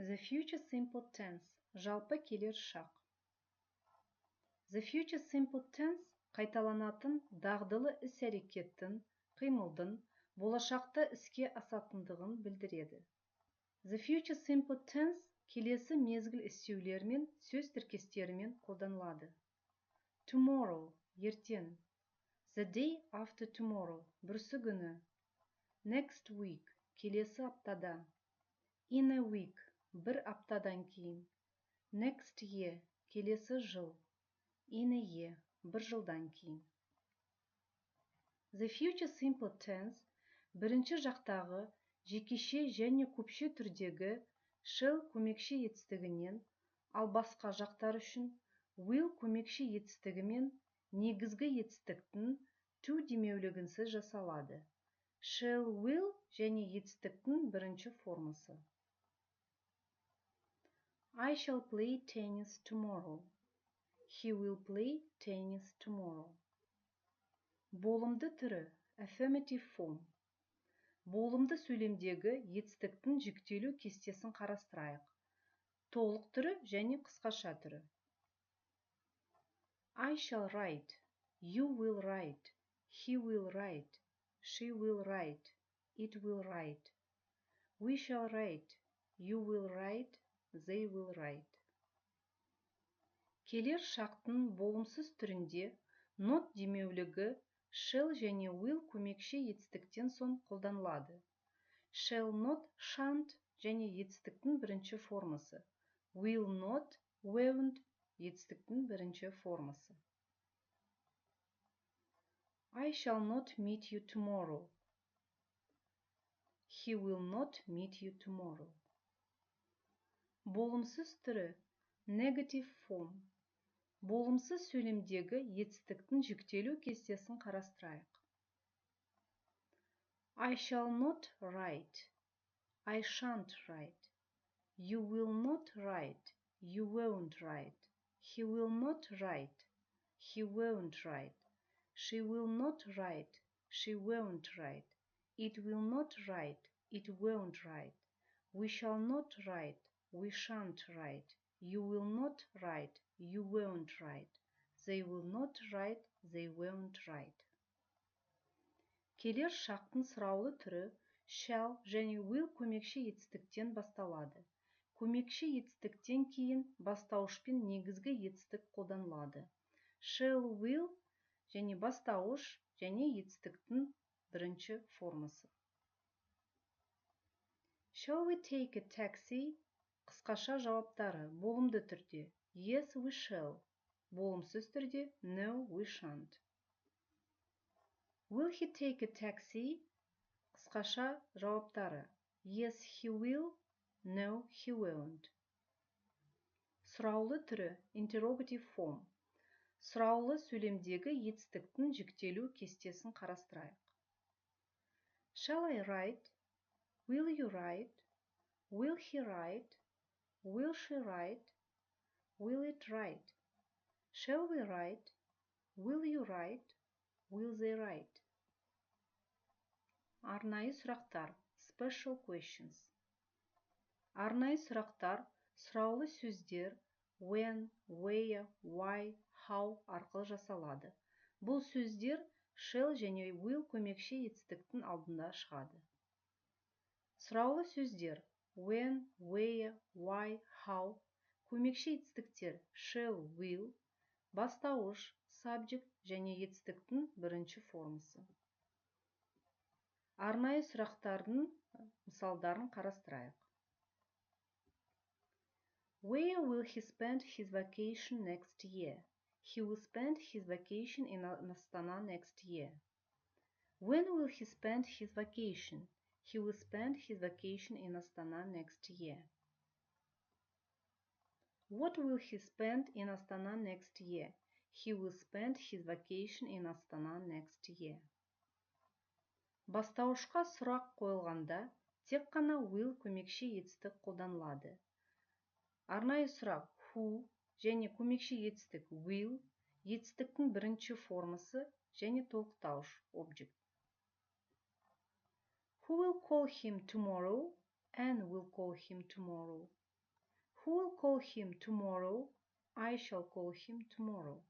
The future simple tense, жалпы келер шақ. The future simple tense қайталанатын дағдылы іс-әрекеттің, қимылдың, болашақта іске асатындығын білдіреді. The future simple tense келесі мезгіл істеулер мен сөз тіркестерімен қолданылады. Tomorrow, ертең. The day after tomorrow, бүрсігүні. Next week, келесі аптада. In a week, бір аптадан кейін. Next year, келесі жыл. In a year, бір жылдан кейін. The future simple tense бірінші жақтағы жекеше және көпше түрдегі shall көмекші етістігінен, ал басқа жақтар үшін will көмекші етістігімен негізгі етістіктің to демеулігінсіз жасалады. Shall will және етістіктің бірінші формасы. I shall play tennis tomorrow. He will play tennis tomorrow. Болымды түрі affirmative form. Болымды сөйлемдегі етістіктің жіктелу кестесін қарастырайық. Толық түрі және қысқаша түрі. I shall write. You will write. He will write. She will write. It will write. We shall write. You will write. They will write. Келер шақтың болымсыз түрінде not демеулігі shall және will көмекші етістіктен соң қолданылады. Shall not, shan't және етістіктің бірінші формасы. Will not, won't етістіктің бірінші формасы. I shall not meet you tomorrow. He will not meet you tomorrow. Болымсыз түрі negative form. Болымсыз сөйлемдегі етістіктің жіктелу кестесін қарастырайық. I shall not write. I shan't write. You will not write. You won't write. He will not write. He won't write. She will not write. She won't write. It will not write. It won't write. We shall not write. We shan't write. You will not write. You won't write. They will not write. They won't write. Келер шақтың сұраулы түрі shall және will көмекші етістіктен басталады. Көмекші етістіктен кейін бастауышпен негізгі етістік қолданылады. Shall, will және бастауыш және етістіктің бірінші формасы. Shall we take a taxi? Қысқаша жауаптары болымды түрде. Yes, we shall. Болымсыз түрде. No, we shan't. Will he take a taxi? Қысқаша жауаптары. Yes, he will. No, he won't. Сұраулы түрі interrogative form. Сұраулы сөйлемдегі етістіктің жіктелу кестесін қарастырайық. Shall I write? Will you write? Will he write? Will she write? Will it write? Shall we write? Will you write? Will they write? Арнайы сұрақтар special questions. Арнайы сұрақтар сұраулы сөздер when, where, why, how арқылы жасалады. Бұл сөздер shall және will көмекші етістіктің алдында шығады. Сұраулы сөздер when, where, why, how көмекші етістіктер shall, will, бастауыш subject және етістіктің бірінші формасы. Арнайы сұрақтардың мысалдарын қарастырайық. Where will he spend his vacation next year? He will spend his vacation in Astana next year. When will he spend his vacation? He will spend his vacation in Astana next year. What will he spend in Astana next year? He will spend his vacation in Astana next year. Бастауышқа сұрақ қойылғанда тек қана will көмекші етістік қолданылады. Арнайы сұрақ who және көмекші етістік will етістіктің бірінші формасы және толықтауыш object. Who will call him tomorrow? Anne will call him tomorrow. Who will call him tomorrow? I shall call him tomorrow.